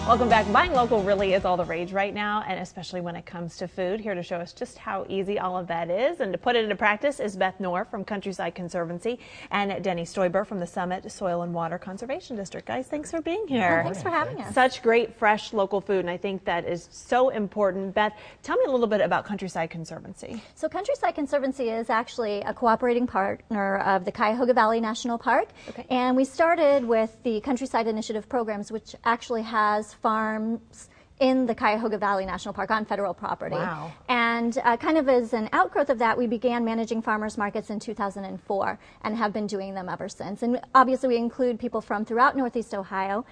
Welcome back. Buying local really is all the rage right now, and especially when it comes to food. Here to show us just how easy all of that is and to put it into practice is Beth Knorr from Countryside Conservancy and Denny Stoiber from the Summit Soil and Water Conservation District. Guys, thanks for being here. Oh, thanks for having us. Such great, fresh, local food, and I think that is so important. Beth, tell me a little bit about Countryside Conservancy. So Countryside Conservancy is actually a cooperating partner of the Cuyahoga Valley National Park. Okay. And we started with the Countryside Initiative programs, which actually has farms in the Cuyahoga Valley National Park on federal property. Wow. And kind of as an outgrowth of that, we began managing farmers markets in 2004 and have been doing them ever since. And obviously we include people from throughout Northeast Ohio.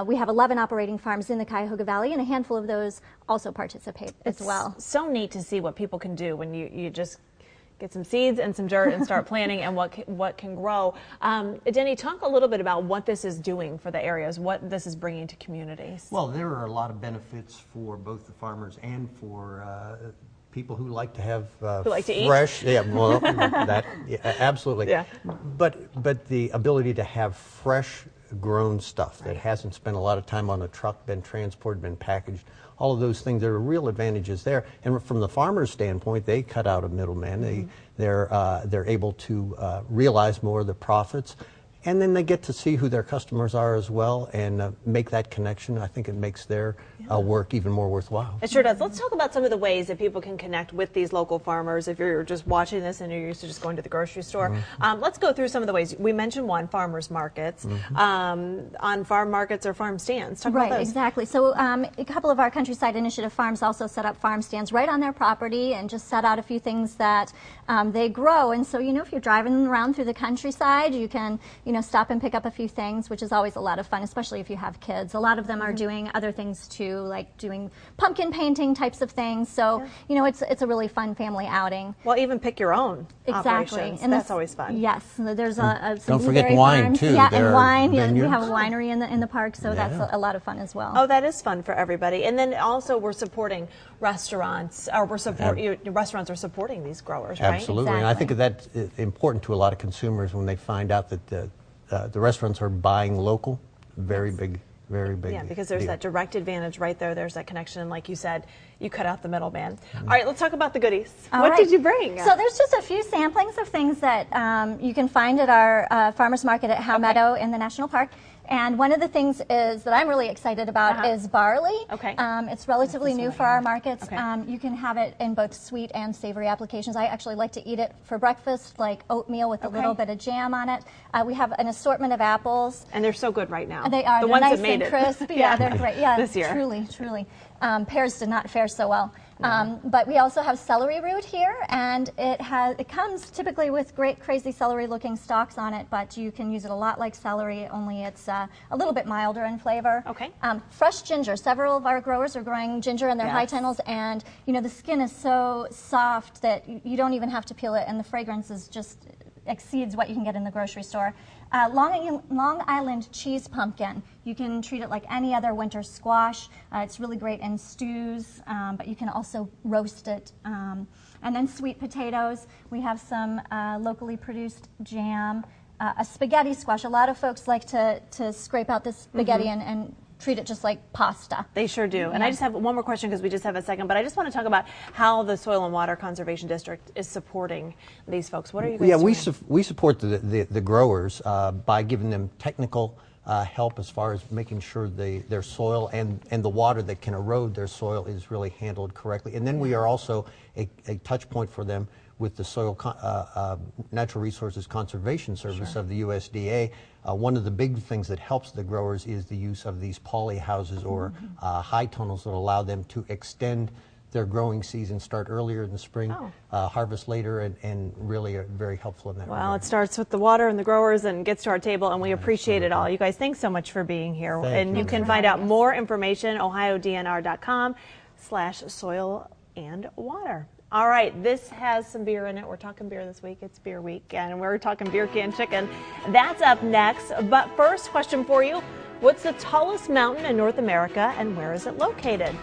We have 11 operating farms in the Cuyahoga Valley, and a handful of those also participate as well. It's so neat to see what people can do when you just get some seeds and some dirt and start planting and what can grow. Denny, talk a little bit about what this is doing for the areas, what this is bringing to communities. Well, there are a lot of benefits for both the farmers and for people who like to have who like to fresh. Eat? Yeah, well, that absolutely. Yeah. But the ability to have fresh grown stuff that hasn't spent a lot of time on a truck, been transported, been packaged, all of those things, there are real advantages there. And from the farmer's standpoint, they cut out a middleman. They're able to realize more of the profits. And then they get to see who their customers are as well and make that connection. I think it makes their work even more worthwhile. It sure does. Let's talk about some of the ways that people can connect with these local farmers. If you're just watching this and you're used to just going to the grocery store, let's go through some of the ways. We mentioned one, farmers markets, on farm markets or farm stands. Talk about those. Exactly. So a couple of our Countryside Initiative farms also set up farm stands right on their property and just set out a few things that they grow. And so, if you're driving around through the countryside, you can, stop and pick up a few things, which is always a lot of fun, especially if you have kids. A lot of them are doing other things too, like doing pumpkin painting types of things. So, it's a really fun family outing. Well, even pick your own operations. And that's always fun. Yes. There's some don't forget wine farms. too. Yeah, and wine. Yeah, we have a winery in the park, so that's a lot of fun as well. Oh, that is fun for everybody. And then also we're supporting restaurants, or restaurants are supporting these growers, right? Absolutely. And I think that's important to a lot of consumers when they find out that the restaurants are buying local. Very big. Yeah, because there's that direct advantage right there. There's that connection. And like you said, you cut out the middleman. All right, let's talk about the goodies. What did you bring? So there's just a few samplings of things that you can find at our farmers market at Howe Meadow in the National Park. And one of the things is that I'm really excited about is barley. Okay. It's relatively new for our markets. Okay. You can have it in both sweet and savory applications. I actually like to eat it for breakfast, like oatmeal with a little bit of jam on it. We have an assortment of apples. And they're so good right now. They are. The They're ones nice that made and crisp. Yeah, they're great. Yeah, this year. Truly. Pears did not fare so well. But we also have celery root here, and it comes typically with great crazy celery looking stalks on it, but you can use it a lot like celery, only it's a little bit milder in flavor. Okay. Fresh ginger. Several of our growers are growing ginger in their high tunnels, and the skin is so soft that you don't even have to peel it, and the fragrance is just exceeds what you can get in the grocery store. Long Island cheese pumpkin. You can treat it like any other winter squash. It's really great in stews, but you can also roast it. And then sweet potatoes. We have some locally produced jam. A spaghetti squash. A lot of folks like to scrape out this spaghetti and treat it just like pasta. They sure do. And I just have one more question because we just have a second, but I just want to talk about how the Soil and Water Conservation District is supporting these folks. What are you guys doing? We support the growers by giving them technical help as far as making sure their soil and the water that can erode their soil is really handled correctly. And then we are also a touch point for them with the Soil Natural Resources Conservation Service of the USDA. One of the big things that helps the growers is the use of these poly houses or high tunnels that allow them to extend their growing season, start earlier in the spring, harvest later, and really are very helpful in that regard. Well, it starts with the water and the growers and gets to our table, and we appreciate it all. You guys, thanks so much for being here. Thank you. You can find out more information, ohiodnr.com/soil and water. All right, this has some beer in it. We're talking beer this week. It's beer week, and we're talking beer can chicken. That's up next. But first, question for you. What's the tallest mountain in North America, and where is it located?